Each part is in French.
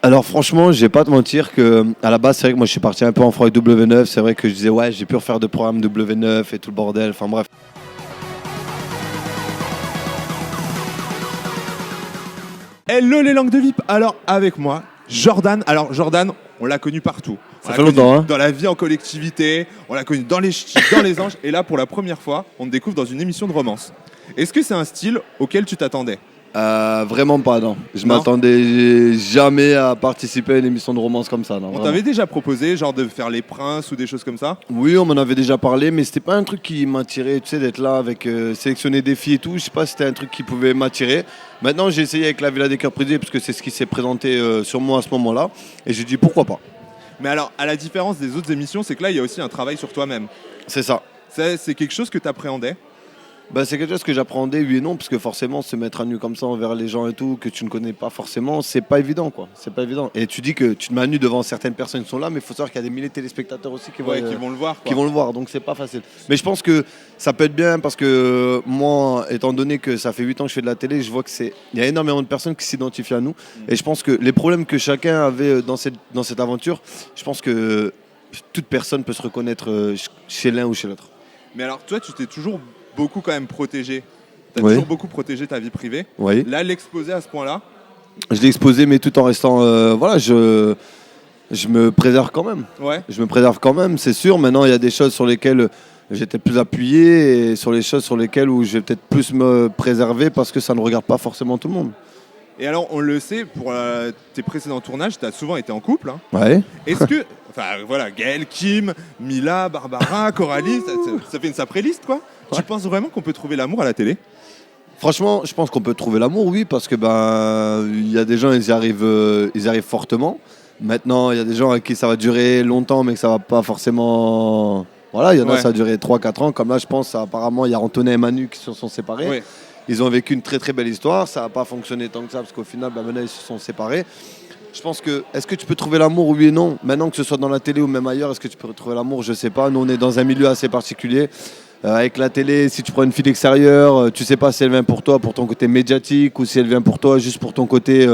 Alors franchement, je vais pas te mentir que à la base, c'est vrai que moi je suis parti un peu en froid avec W9. C'est vrai que je disais ouais, j'ai pu refaire de programme W9 et tout le bordel. Enfin bref. Hello les langues de VIP. Alors avec moi, Jordan. Alors Jordan, on l'a connu partout. Ça fait longtemps, hein. Dans la vie en collectivité, on l'a connu dans les ch'tis, dans les anges. Et là, pour la première fois, on te découvre dans une émission de romance. Est-ce que c'est un style auquel tu t'attendais? Vraiment pas, non. Je Non. m'attendais jamais à participer à une émission de romance comme ça, non. On Vraiment. t'avait déjà proposé, genre de faire les princes ou des choses comme ça? Oui, on m'en avait déjà parlé, mais c'était pas un truc qui m'attirait, tu sais, d'être là avec sélectionner des filles et tout. Je sais pas si c'était un truc qui pouvait m'attirer. Maintenant, j'ai essayé avec la Villa des Cœurs Brisés parce que c'est ce qui s'est présenté sur moi à ce moment-là. Et j'ai dit pourquoi pas. Mais alors, à la différence des autres émissions, c'est que là, il y a aussi un travail sur toi-même. C'est ça. C'est quelque chose que tu appréhendais? Bah, c'est quelque chose que j'appréhendais, oui et non, parce que forcément, se mettre à nu comme ça envers les gens et tout, que tu ne connais pas forcément, c'est pas évident, quoi. C'est pas évident. Et tu dis que tu te mets à nu devant certaines personnes qui sont là, mais il faut savoir qu'il y a des milliers de téléspectateurs aussi qui vont, Ouais, qui vont le voir. qui Quoi. vont le voir, donc c'est pas facile. Mais je pense que ça peut être bien parce que moi, étant donné que ça fait 8 ans que je fais de la télé, je vois qu'il y a énormément de personnes qui s'identifient à nous. Et je pense que les problèmes que chacun avait dans cette aventure, je pense que toute personne peut se reconnaître chez l'un ou chez l'autre. Mais alors, toi, tu t'es toujours beaucoup quand même protégé. Tu as Oui. toujours beaucoup protégé ta vie privée. Oui. Là, l'exposer à ce point-là, Je l'ai exposé, mais tout en restant. Voilà, je me préserve quand même. ouais. Je me préserve quand même, c'est sûr. Maintenant, il y a des choses sur lesquelles j'étais plus appuyé et sur les choses sur lesquelles où je vais peut-être plus me préserver parce que ça ne regarde pas forcément tout le monde. Et alors, on le sait, pour tes précédents tournages, tu as souvent été en couple. Hein. Ouais. Est-ce que. Enfin, voilà, Gaël, Kim, Mila, Barbara, Coralie, ça fait une sacrée liste, quoi. Ouais. Tu penses vraiment qu'on peut trouver l'amour à la télé? Franchement, je pense qu'on peut trouver l'amour, oui, parce que il y a des gens, ils y arrivent fortement. Maintenant, il y a des gens à qui ça va durer longtemps, mais que ça va pas forcément. Voilà, il y en a, Ouais. ça a duré 3-4 ans. Comme là, je pense, apparemment, il y a Antonin et Manu qui se sont séparés. Ouais. Ils ont vécu une très très belle histoire. Ça n'a pas fonctionné tant que ça, parce qu'au final, maintenant, ils se sont séparés. Je pense que, est-ce que tu peux trouver l'amour, oui et non? Maintenant, que ce soit dans la télé ou même ailleurs, est-ce que tu peux trouver l'amour? Je sais pas. Nous, on est dans un milieu assez particulier. Avec la télé, si tu prends une fille d'extérieur, tu sais pas si elle vient pour toi, pour ton côté médiatique, ou si elle vient pour toi juste pour ton côté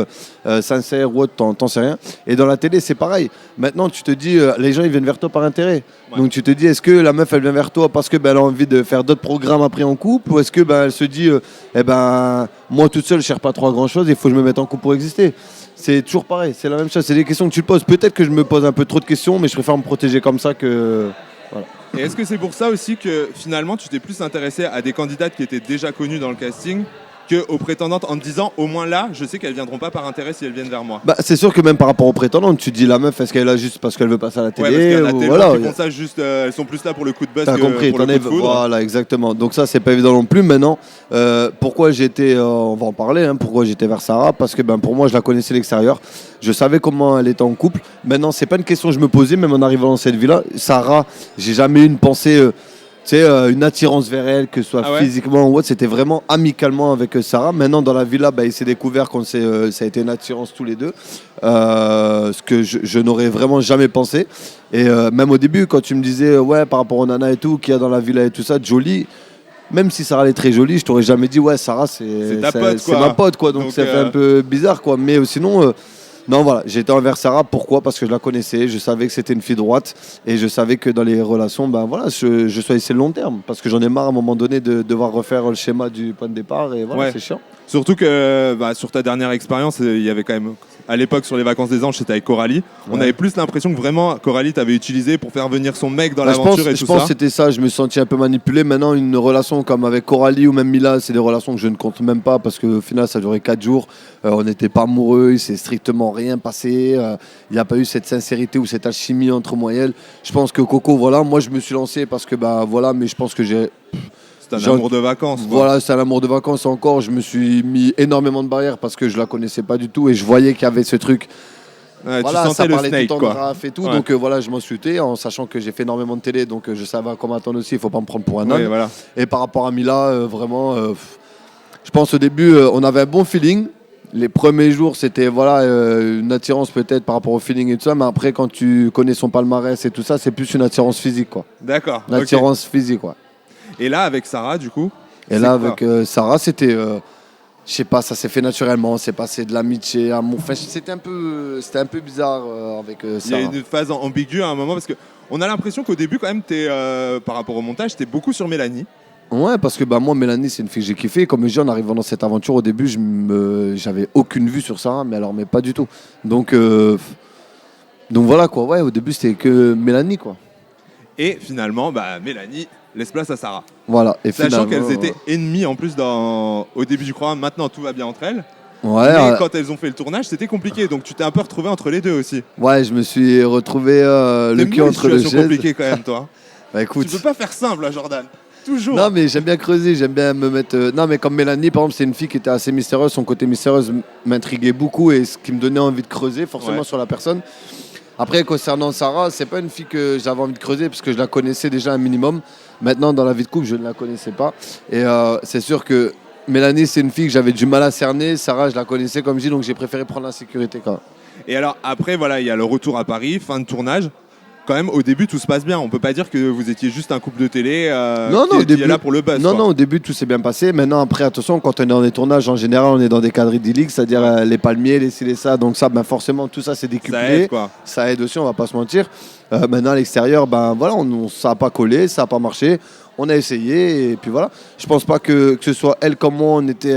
sincère ou autre, t'en sais rien. Et dans la télé, c'est pareil. Maintenant, tu te dis, les gens, ils viennent vers toi par intérêt. Ouais. Donc tu te dis, est-ce que la meuf, elle vient vers toi parce que elle a envie de faire d'autres programmes après en couple, ou est-ce que elle se dit, moi toute seule, je cherche pas trop à grand-chose, il faut que je me mette en couple pour exister. C'est toujours pareil, c'est la même chose. C'est des questions que tu te poses. Peut-être que je me pose un peu trop de questions, mais je préfère me protéger comme ça que... Voilà. Et est-ce que c'est pour ça aussi que finalement tu t'es plus intéressé à des candidates qui étaient déjà connues dans le casting qu'aux prétendantes en te disant au moins là, je sais qu'elles viendront pas par intérêt si elles viennent vers moi? C'est sûr que même par rapport aux prétendantes, tu te dis la meuf, est-ce qu'elle est là juste parce qu'elle veut passer à la télé, Ouais, parce qu'il y en a ou tellement voilà, qui font ça juste, elles sont plus là pour le coup de buzz t'as que compris, pour le t'en coup es, de foudre. voilà, exactement. Donc ça, c'est pas évident non plus. Maintenant, pourquoi j'étais, on va en parler, hein, pourquoi j'étais vers Sarah, parce que pour moi, je la connaissais de l'extérieur, je savais comment elle était en couple. Maintenant, c'est pas une question que je me posais, même en arrivant dans cette villa. Sarah, j'ai jamais eu une pensée. Une attirance vers elle, que ce soit Ah ouais? physiquement ou autre, c'était vraiment amicalement avec Sarah. Maintenant, dans la villa, il s'est découvert qu'on ça a été une attirance tous les deux, ce que je n'aurais vraiment jamais pensé. Et même au début, quand tu me disais, ouais, par rapport aux nanas et tout, qu'il y a dans la villa et tout ça, jolie, même si Sarah elle est très jolie, je t'aurais jamais dit, ouais, Sarah, c'est ta pote, c'est quoi. ma pote, quoi. Donc ça fait un peu bizarre, quoi. Mais sinon. Non, voilà, j'étais envers Sarah. Pourquoi? Parce que je la connaissais, je savais que c'était une fille droite et je savais que dans les relations, je choisissais le long terme parce que j'en ai marre à un moment donné de devoir refaire le schéma du point de départ et voilà, Ouais. c'est chiant. Surtout que sur ta dernière expérience, il y avait quand même, à l'époque sur les vacances des anges, c'était avec Coralie. On Ouais. avait plus l'impression que vraiment Coralie t'avait utilisé pour faire venir son mec dans Je pense, l'aventure et tout je pense ça. que c'était ça, je me suis senti un peu manipulé. Maintenant, une relation comme avec Coralie ou même Mila, c'est des relations que je ne compte même pas parce qu'au final, ça a duré 4 jours. On n'était pas amoureux, il s'est strictement rien passé. Il n'y a pas eu cette sincérité ou cette alchimie entre moi et elle. Je pense que Coco, voilà, moi je me suis lancé parce que, mais je pense que C'est un Genre, amour de vacances. Quoi. voilà, c'est un amour de vacances encore. Je me suis mis énormément de barrières parce que je la connaissais pas du tout et je voyais qu'il y avait ce truc. Ouais, Voilà, tu ça sentais le parlait snake, tout le temps de quoi. raf et tout. Ouais. Donc voilà, je m'en suis ôté en sachant que j'ai fait énormément de télé. Donc je savais à quoi m'attendre aussi. Il faut pas me prendre pour un Ouais, âne. voilà. Et par rapport à Mila, vraiment, je pense au début, on avait un bon feeling. Les premiers jours, c'était une attirance peut-être par rapport au feeling et tout ça. Mais après, quand tu connais son palmarès et tout ça, c'est plus une attirance physique, quoi. D'accord. Une ok. attirance physique, quoi. Et là, avec Sarah, du coup. Et c'est là, quoi avec Sarah, c'était Je sais pas, ça s'est fait naturellement, c'est passé de l'amitié à amour. Enfin, c'était un peu bizarre avec Il y a Sarah. une phase ambiguë à un moment parce que on a l'impression qu'au début, quand même, par rapport au montage, t'es beaucoup sur Mélanie. Ouais, parce que moi, Mélanie, c'est une fille que j'ai kiffé. Comme je dis, en arrivant dans cette aventure, au début, j'avais aucune vue sur Sarah, mais pas du tout. Donc voilà quoi, ouais, au début, c'était que Mélanie quoi. Et finalement, Mélanie laisse place à Sarah. Voilà, et Sachant finalement, qu'elles étaient ennemies en plus au début du programme. Maintenant, tout va bien entre elles. Ouais, Mais quand elles ont fait le tournage, c'était compliqué. Donc tu t'es un peu retrouvé entre les deux aussi. ouais, je me suis retrouvé le T'aimes cul bien les entre les situations chaises. compliquées quand même, toi. Bah Tu écoute, peux pas faire simple, là, Jordan. Toujours. non mais j'aime bien creuser, j'aime bien me mettre. Non mais comme Mélanie, par exemple, c'est une fille qui était assez mystérieuse. Son côté mystérieuse m'intriguait beaucoup et ce qui me donnait envie de creuser forcément Ouais. sur la personne. Après, concernant Sarah, c'est pas une fille que j'avais envie de creuser parce que je la connaissais déjà un minimum. Maintenant, dans la vie de couple, je ne la connaissais pas. Et c'est sûr que Mélanie, c'est une fille que j'avais du mal à cerner. Sarah, je la connaissais comme je dis, donc j'ai préféré prendre la sécurité quand même. Et alors, après, voilà, il y a le retour à Paris, fin de tournage. Quand même, au début, tout se passe bien. On peut pas dire que vous étiez juste un couple de télé qui est là pour le buzz. Non, quoi. non, au début, tout s'est bien passé. Maintenant, après, attention, quand on est dans des tournages, en général, on est dans des cadres idylliques, c'est-à-dire les palmiers, les ci, les ça. Donc ça, forcément, tout ça, c'est décuplé. Ça aide, quoi. Ça aide aussi, on va pas se mentir. Maintenant, à l'extérieur, voilà, ça n'a pas collé, ça n'a pas marché. On a essayé et puis voilà. Je pense pas que ce soit elle comme moi, on était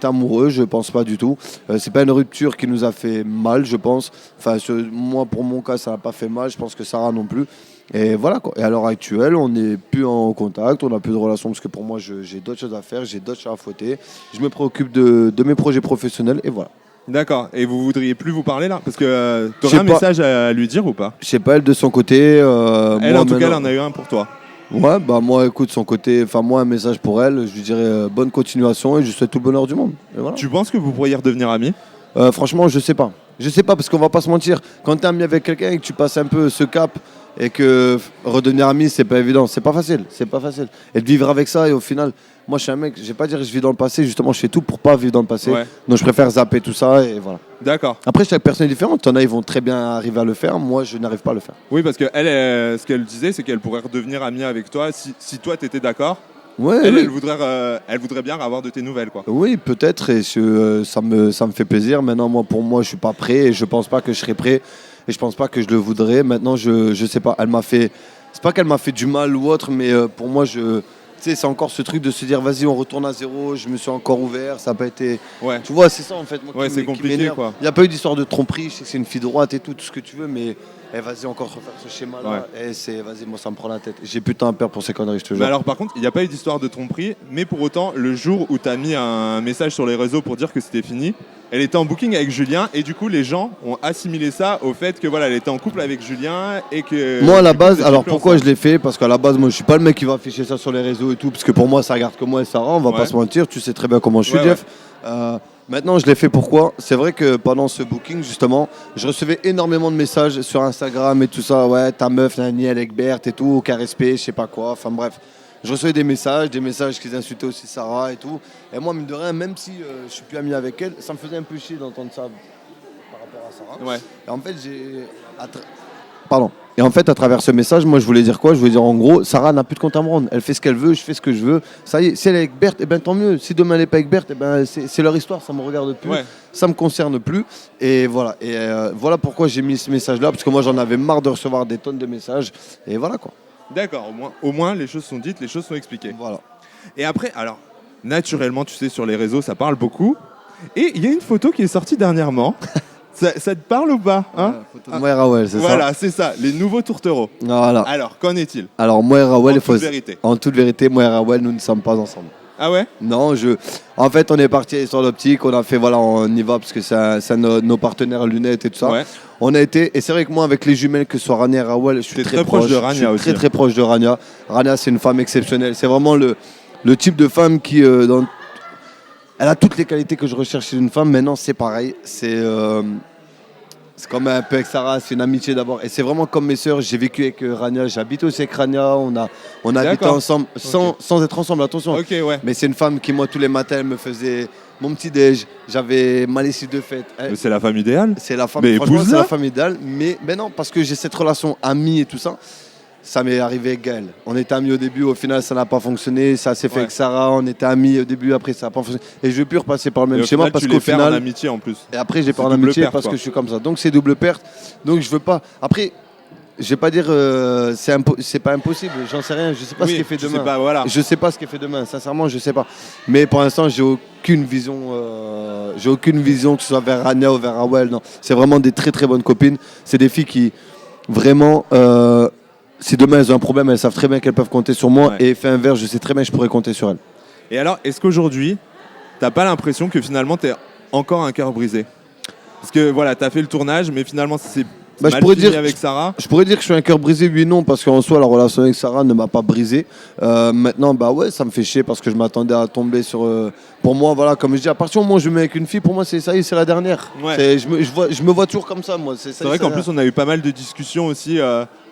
amoureux, je pense pas du tout. C'est pas une rupture qui nous a fait mal, je pense. Enfin, moi, pour mon cas, ça n'a pas fait mal. Je pense que Sarah non plus. Et voilà quoi. Et à l'heure actuelle, on n'est plus en contact, on n'a plus de relation parce que pour moi, j'ai d'autres choses à faire, j'ai d'autres choses à fouetter. Je me préoccupe de mes projets professionnels et voilà. D'accord. Et vous voudriez plus vous parler là? Parce que Je t'aurais sais un pas. message à lui dire ou pas? Je sais pas, elle de son côté. Elle, moi, en tout cas, elle maintenant- en a eu un pour toi. Ouais, moi, écoute, son côté, enfin, moi, un message pour elle, je lui dirais bonne continuation et je lui souhaite tout le bonheur du monde. Et voilà. Tu penses que vous pourriez redevenir amis? Franchement, je sais pas. Je sais pas parce qu'on va pas se mentir. Quand tu es ami avec quelqu'un et que tu passes un peu ce cap et que redevenir ami, c'est pas évident. C'est pas facile. C'est pas facile. Et de vivre avec ça et au final, moi, je suis un mec, je vais pas dire que je vis dans le passé. Justement, je fais tout pour pas vivre dans le passé. Ouais. Donc, je préfère zapper tout ça et voilà. D'accord. Après, chaque personne est différente. T'en as, ils vont très bien arriver à le faire. Moi, je n'arrive pas à le faire. Oui, parce que elle, ce qu'elle disait, c'est qu'elle pourrait redevenir amie avec toi si toi, t'étais d'accord. Ouais, Elle, oui. elle voudrait bien avoir de tes nouvelles, quoi. Oui, peut-être, et ça me fait plaisir. Maintenant, pour moi, je suis pas prêt et je pense pas que je serai prêt et je pense pas que je le voudrais. Maintenant, je sais pas. C'est pas qu'elle m'a fait du mal ou autre, mais pour moi, tu sais, c'est encore ce truc de se dire, vas-y, on retourne à zéro. Je me suis encore ouvert, ça n'a pas été. Ouais. Tu vois, c'est ça en fait. Moi, Ouais, qui c'est qui compliqué, m'énerve. quoi. Il n'y a pas eu d'histoire de tromperie. Je sais que c'est une fille droite et tout ce que tu veux, mais vas-y, encore refaire ce schéma-là. Et vas-y, moi, ça me prend la tête. J'ai plus de temps à perdre pour ces conneries, je te jure. Mais alors, par contre, il n'y a pas eu d'histoire de tromperie, mais pour autant, le jour où tu as mis un message sur les réseaux pour dire que c'était fini, elle était en booking avec Julien, et du coup, les gens ont assimilé ça au fait que voilà, elle était en couple avec Julien et que. Moi à la du coup, base, vous étiez alors plus pourquoi ensemble. je l'ai fait? Parce qu'à la base, moi je suis pas le mec qui va afficher ça sur les réseaux et tout, parce que pour moi ça regarde que moi et Sarah, on va Ouais. pas se mentir, tu sais très bien comment je suis, Ouais, Jeff. Maintenant je l'ai fait pourquoi? C'est vrai que pendant ce booking justement, je recevais énormément de messages sur Instagram et tout ça, ouais ta meuf, Nani, elle est avec Berthe et tout, aucun respect, je sais pas quoi, enfin bref. Je recevais des messages qui insultaient aussi Sarah et tout. Et moi, mine de rien, même si je suis plus ami avec elle, ça me faisait un peu chier d'entendre ça par rapport à Sarah. Ouais. Et en fait, Pardon. Et en fait, à travers ce message, moi, je voulais dire quoi? Je voulais dire, en gros, Sarah n'a plus de compte à me rendre. Elle fait ce qu'elle veut, je fais ce que je veux. Ça y est, si elle est avec Berthe, eh ben, tant mieux. Si demain elle n'est pas avec Berthe, eh ben, c'est leur histoire, ça ne me regarde plus, Ouais. ça ne me concerne plus. Et voilà. Et voilà pourquoi j'ai mis ce message-là, parce que moi, j'en avais marre de recevoir des tonnes de messages. Et voilà quoi. D'accord, au moins les choses sont dites, les choses sont expliquées. Voilà. Et après, alors, naturellement, tu sais, sur les réseaux, ça parle beaucoup. Et il y a une photo qui est sortie dernièrement. Ça te parle ou pas hein Photo de moi et Rawel, c'est ça? Voilà, c'est ça, les nouveaux tourtereaux. Voilà. Alors, qu'en est-il? Alors, moi et Rawel, En toute vérité. En toute vérité, moi et Rawel, nous ne sommes pas ensemble. Ah ouais? Non, en fait, on est parti sur l'optique, on a fait, voilà, on y va parce que c'est nos partenaires lunettes et tout ça. Ouais. On a été, et c'est vrai que moi, avec les jumelles, que ce soit Rania et Rawel, je suis T'es très, très proche de Je Rania suis aussi. très, très proche de Rania. Rania, c'est une femme exceptionnelle. C'est vraiment le type de femme qui, elle a toutes les qualités que je recherche chez une femme. Maintenant, c'est pareil. C'est comme un peu avec Sarah, c'est une amitié d'abord. Et c'est vraiment comme mes sœurs. J'ai vécu avec Rania, j'habite aussi avec Rania. On a habité D'accord. ensemble, sans être ensemble, attention. Ok, ouais. Mais c'est une femme qui, moi, tous les matins, elle me faisait mon petit déj. J'avais ma lessive de fête. Mais c'est la femme idéale. C'est la femme, Mais franchement, c'est épouse-la. la femme idéale. Mais non, parce que j'ai cette relation amie et tout ça. Ça m'est arrivé avec Gaël. On était amis au début, au final ça n'a pas fonctionné. Ça s'est fait Ouais. avec Sarah, on était amis au début, après ça n'a pas fonctionné. Et je ne veux plus repasser par le Et même au schéma final, parce tu qu'au les perds en final. amitié en plus. Et après, j'ai C'est pas en double amitié perte, parce quoi. que je suis comme ça. Donc c'est double perte. Donc je veux pas. Après, je vais pas dire c'est pas impossible. J'en sais rien. Je sais pas ce qui est fait tu demain. sais pas, voilà. Je sais pas ce qui est fait demain. Sincèrement, je sais pas. Mais pour l'instant, j'ai aucune vision. J'ai aucune vision que ce soit vers Rania ou vers Awel. Non, c'est vraiment des très très bonnes copines. C'est des filles qui vraiment. Si demain elles ont un problème, elles savent très bien qu'elles peuvent compter sur moi. Ouais. Et fait inverse, je sais très bien que je pourrais compter sur elles. Et alors, est-ce qu'aujourd'hui, t'as pas l'impression que finalement t'es encore un cœur brisé? Parce que voilà, t'as fait le tournage, mais finalement c'est Bah, je mal pourrais fini dire- avec Sarah. Je pourrais dire que je suis un cœur brisé, oui et non, parce qu'en soi, la relation avec Sarah ne m'a pas brisé. Maintenant, bah ouais, ça me fait chier parce que je m'attendais à tomber sur. Pour moi, voilà, comme je dis, à partir du moment où je me mets avec une fille, pour moi, c'est ça y est, c'est la dernière. Ouais. Je me vois toujours comme ça, moi. C'est vrai qu'en plus, on a eu pas mal de discussions aussi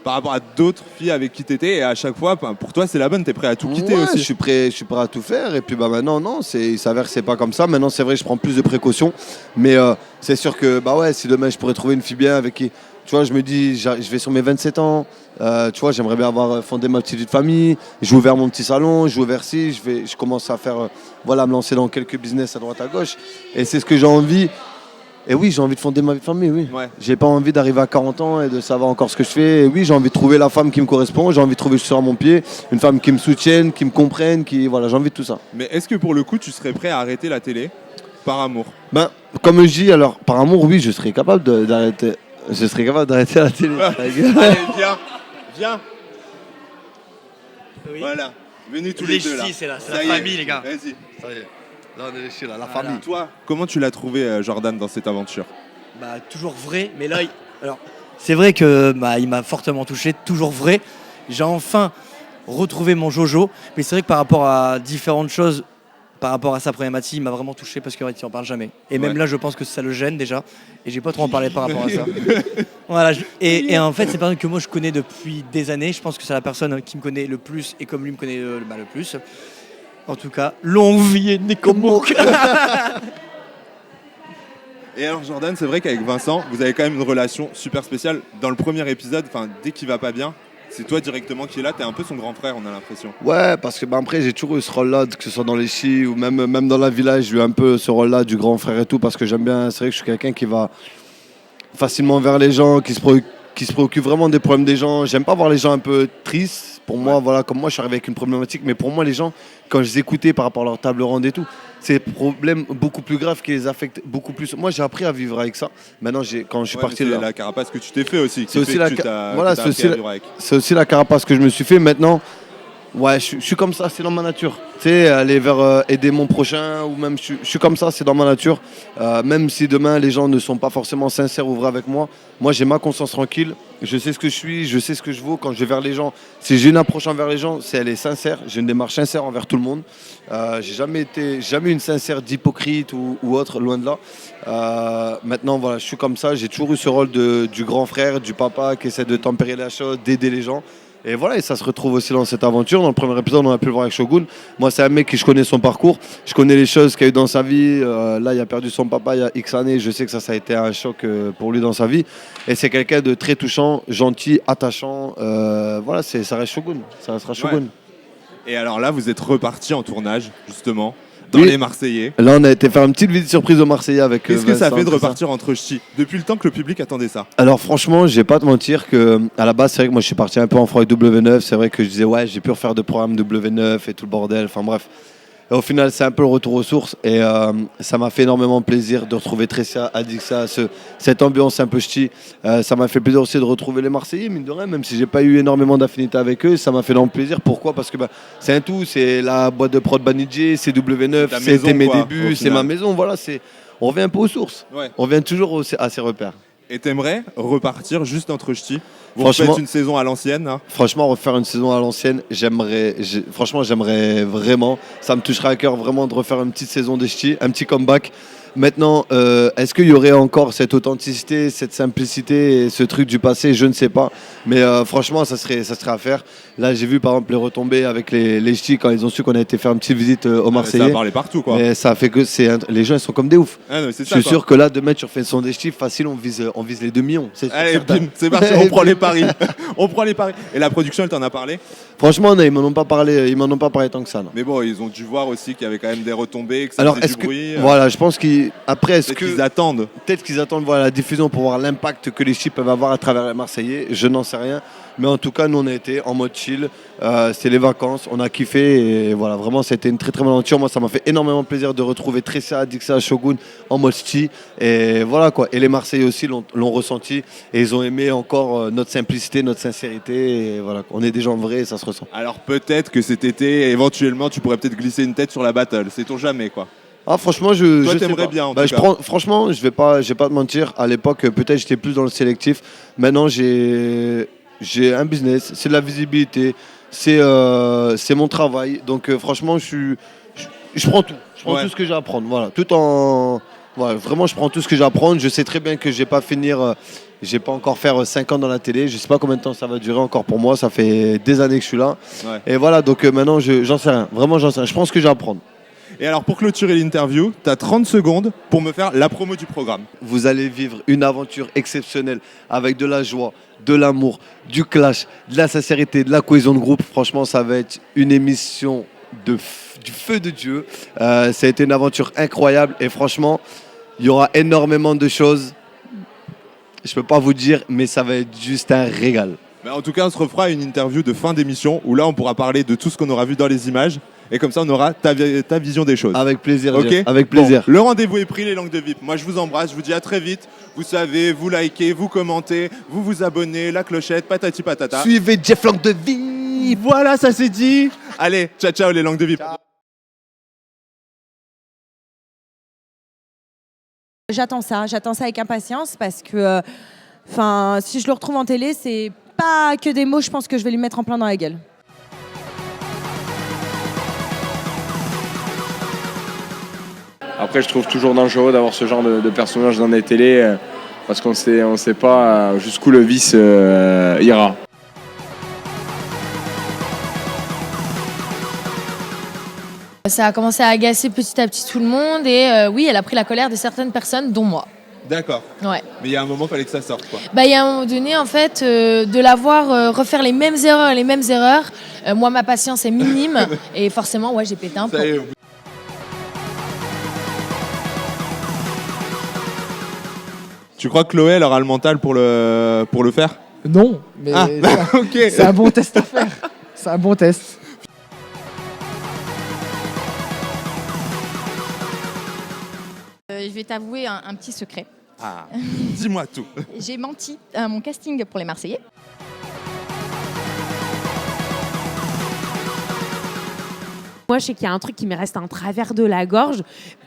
par rapport à d'autres filles avec qui t'étais, et à chaque fois, pour toi, c'est la bonne, t'es prêt à tout quitter Ouais, aussi. je suis prêt à tout faire. Et puis bah maintenant, non, il s'avère que c'est pas comme ça. Maintenant, c'est vrai, je prends plus de précautions. Mais c'est sûr que bah ouais, si demain je pourrais trouver une fille bien avec qui, tu vois, je me dis, je vais sur mes 27 ans. Tu vois, j'aimerais bien avoir fondé ma petite vie de famille. J'ai ouvert mon petit salon, j'ai ouvert je commence à faire, voilà, me lancer dans quelques business à droite à gauche. Et c'est ce que j'ai envie. Et oui, j'ai envie de fonder ma vie de famille, oui. Ouais. J'ai pas envie d'arriver à 40 ans et de savoir encore ce que je fais. Et oui, j'ai envie de trouver la femme qui me correspond, j'ai envie de trouver sur mon pied, une femme qui me soutienne, qui me comprenne, voilà, j'ai envie de tout ça. Mais est-ce que pour le coup, tu serais prêt à arrêter la télé par amour? Ben, comme je dis, alors, par amour, oui, je serais capable d'arrêter. Je serais capable d'arrêter la télé. Allez, viens, viens. Oui. Voilà, venez tous Les les deux là. ch'tis, c'est la Ça y est, famille, les gars. Vas-y. Ça y est, là on est chez la Voilà. famille. Toi, comment tu l'as trouvé, Jordan, dans cette aventure? Bah, toujours vrai, mais là, alors, c'est vrai que il m'a fortement touché, toujours vrai. J'ai enfin retrouvé mon Jojo, mais c'est vrai que par rapport à différentes choses, par rapport à sa problématique, il m'a vraiment touché parce qu'il n'en parle jamais. Et même Ouais. là, je pense que ça le gêne déjà, et j'ai pas trop en parler par rapport à ça. Voilà, et en fait, c'est une personne que moi je connais depuis des années. Je pense que c'est la personne qui me connaît le plus et comme lui me connaît le plus. En tout cas, longue vie et Nekomok. Et alors Jordan, c'est vrai qu'avec Vincent, vous avez quand même une relation super spéciale. Dans le premier épisode, dès qu'il va pas bien, c'est toi directement qui est là, t'es un peu son grand frère, on a l'impression. Ouais, parce que après j'ai toujours eu ce rôle-là, que ce soit dans les chis ou même dans la village, j'ai eu un peu ce rôle-là du grand frère et tout, parce que j'aime bien, c'est vrai que je suis quelqu'un qui va facilement vers les gens, qui se préoccupe vraiment des problèmes des gens. J'aime pas voir les gens un peu tristes. Pour moi, voilà, comme moi je suis arrivé avec une problématique, mais pour moi les gens, quand je les écoutais par rapport à leur table ronde et tout, c'est des problèmes beaucoup plus graves qui les affectent beaucoup plus. Moi j'ai appris à vivre avec ça. Maintenant, quand je suis parti c'est là. la carapace que tu t'es fait aussi. C'est qui aussi fait la que tu t'as- voilà, que t'as c'est appris aussi à la- vivre avec. C'est aussi la carapace que je me suis fait. Maintenant, ouais, je suis comme ça, c'est dans ma nature. Tu sais, aller vers aider mon prochain, ou même je suis comme ça, c'est dans ma nature. Même si demain les gens ne sont pas forcément sincères ou vrais avec moi, moi j'ai ma conscience tranquille. Je sais ce que je suis, je sais ce que je vaux quand je vais vers les gens. Si j'ai une approche envers les gens, c'est elle est sincère. J'ai une démarche sincère envers tout le monde. J'ai jamais eu une sincère d'hypocrite ou autre, loin de là. Maintenant, voilà, je suis comme ça. J'ai toujours eu ce rôle du grand frère, du papa qui essaie de tempérer la chose, d'aider les gens. Et voilà, et ça se retrouve aussi dans cette aventure. Dans le premier épisode, on a pu le voir avec Shogun. Moi, c'est un mec qui je connais son parcours. Je connais les choses qu'il a eu dans sa vie. Là, il a perdu son papa il y a X années. Je sais que ça a été un choc pour lui dans sa vie. Et c'est quelqu'un de très touchant, gentil, attachant. Voilà, ça reste Shogun. Ça restera Shogun. Et alors là, vous êtes reparti en tournage, justement, dans Oui. les Marseillais. Là, on a été faire une petite visite surprise au Marseillais avec Qu'est-ce que ça Vincent, fait de tout repartir entre ch'tis depuis le temps que le public attendait ça? Alors franchement, je vais pas te mentir que à la base, c'est vrai que moi je suis parti un peu en froid avec W9. C'est vrai que je disais ouais, j'ai pu refaire de programme W9 et tout le bordel. Enfin bref. Et au final, c'est un peu le retour aux sources et ça m'a fait énormément plaisir de retrouver Tressia, Adixa, cette ambiance un peu ch'ti. Ça m'a fait plaisir aussi de retrouver les Marseillais, mine de rien, même si j'ai pas eu énormément d'affinité avec eux, ça m'a fait énormément plaisir. Pourquoi? Parce que c'est un tout, c'est la boîte de prod Banijé, c'est W9, C'est ta c'était maison, mes quoi, débuts, au c'est ma final. maison. Voilà, on revient un peu aux sources. Ouais. On revient toujours à ses repères. Et t'aimerais repartir juste entre ch'tis? Vous Franchement- refaites une saison à l'ancienne, hein? Franchement, refaire une saison à l'ancienne, franchement, j'aimerais vraiment. Ça me toucherait à cœur vraiment de refaire une petite saison des ch'tis, un petit comeback. Maintenant, est-ce qu'il y aurait encore cette authenticité, cette simplicité et ce truc du passé? Je ne sais pas. Mais franchement, ça serait à faire. Là, j'ai vu par exemple les retombées avec les ch'tis quand ils ont su qu'on a été faire une petite visite aux Marseillais. Ça a parlé partout, quoi. Mais ça fait que les gens ils sont comme des oufs. Ah, non, Je suis sûr que là, demain, tu refais son des ch'tis, facile, on vise les 2 millions. Allez, bim, c'est parti, on prend les paris. On prend les paris. Et la production, elle t'en a parlé? Franchement, non, ils m'en ont pas parlé tant que ça. Non. Mais bon, ils ont dû voir aussi qu'il y avait quand même des retombées, que ça Alors, faisait est-ce du bruit. voilà, je pense qu'après, Qu'ils attendent. peut-être qu'ils attendent voir la diffusion pour voir l'impact que les ch'tis peuvent avoir à travers les Marseillais. Je n'en sais rien. Mais en tout cas, nous, on a été en mode chill. C'était les vacances. On a kiffé. Et voilà, vraiment, c'était une très, très bonne aventure. Moi, ça m'a fait énormément plaisir de retrouver Tressa, Dixa, Shogun en mode ch'ti. Et voilà, quoi. Et les Marseillais aussi l'ont ressenti. Et ils ont aimé encore notre simplicité, notre sincérité. Et voilà, on est des gens vrais et ça se ressent. Alors peut-être que cet été, éventuellement, tu pourrais peut-être glisser une tête sur la battle. Sait-on jamais, quoi. Ah, franchement, Toi, je t'aimerais sais pas. bien, en tout cas. Franchement, je vais pas te mentir. À l'époque, peut-être j'étais plus dans le sélectif. Maintenant, j'ai un business, c'est de la visibilité, c'est mon travail. Donc, franchement, je prends tout. Je prends tout ce que j'ai à prendre. Voilà, voilà, vraiment, je prends tout ce que j'ai à prendre. Je sais très bien que je vais pas finir. J'ai pas encore faire 5 ans dans la télé. Je sais pas combien de temps ça va durer encore pour moi. Ça fait des années que je suis là. Ouais. Et voilà, donc maintenant, j'en sais rien. Vraiment, j'en sais rien. Je prends ce que j'ai à prendre. Et alors, pour clôturer l'interview, tu as 30 secondes pour me faire la promo du programme. Vous allez vivre une aventure exceptionnelle avec de la joie, de l'amour, du clash, de la sincérité, de la cohésion de groupe. Franchement, ça va être une émission du feu de Dieu. Ça a été une aventure incroyable et franchement, il y aura énormément de choses. Je ne peux pas vous dire, mais ça va être juste un régal. Mais en tout cas, on se refera une interview de fin d'émission où là, on pourra parler de tout ce qu'on aura vu dans les images. Et comme ça, on aura ta vision des choses. Avec plaisir, Ok. Jeff, avec plaisir. Bon, le rendez-vous est pris, les langues de VIP. Moi, je vous embrasse. Je vous dis à très vite. Vous savez, vous likez, vous commentez, vous vous abonnez, la clochette, patati patata. Suivez Jeff Langue de Vie. Voilà, ça c'est dit. Allez, ciao, ciao, les langues de VIP. J'attends ça avec impatience parce que si je le retrouve en télé, c'est pas que des mots, je pense que je vais lui mettre en plein dans la gueule. Après, je trouve toujours dangereux d'avoir ce genre de personnage dans les télés parce qu'on sait pas jusqu'où le vice ira. Ça a commencé à agacer petit à petit tout le monde et oui, elle a pris la colère de certaines personnes, dont moi. D'accord. Ouais. Mais il y a un moment, il fallait que ça sorte, quoi. Il y a un moment donné, en fait, de la voir refaire les mêmes erreurs. Moi, ma patience est minime et forcément, ouais, j'ai pété un plomb. Tu crois que Chloé, elle aura le mental pour le faire? Non, mais ok. c'est un bon test à faire. C'est un bon test. Je vais t'avouer un petit secret. Ah, dis-moi tout. J'ai menti à mon casting pour les Marseillais. Moi, je sais qu'il y a un truc qui me reste en travers de la gorge.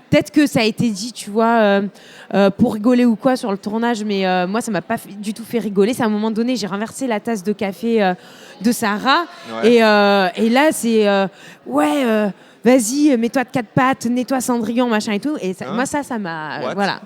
Peut-être que ça a été dit, tu vois, pour rigoler ou quoi sur le tournage, mais moi, ça m'a pas du tout fait rigoler. C'est à un moment donné, j'ai renversé la tasse de café de Sarah. Ouais. Et là, c'est vas-y, mets-toi de quatre pattes, nettoie Cendrillon, machin et tout. Et ça, moi, ça m'a. What? Voilà.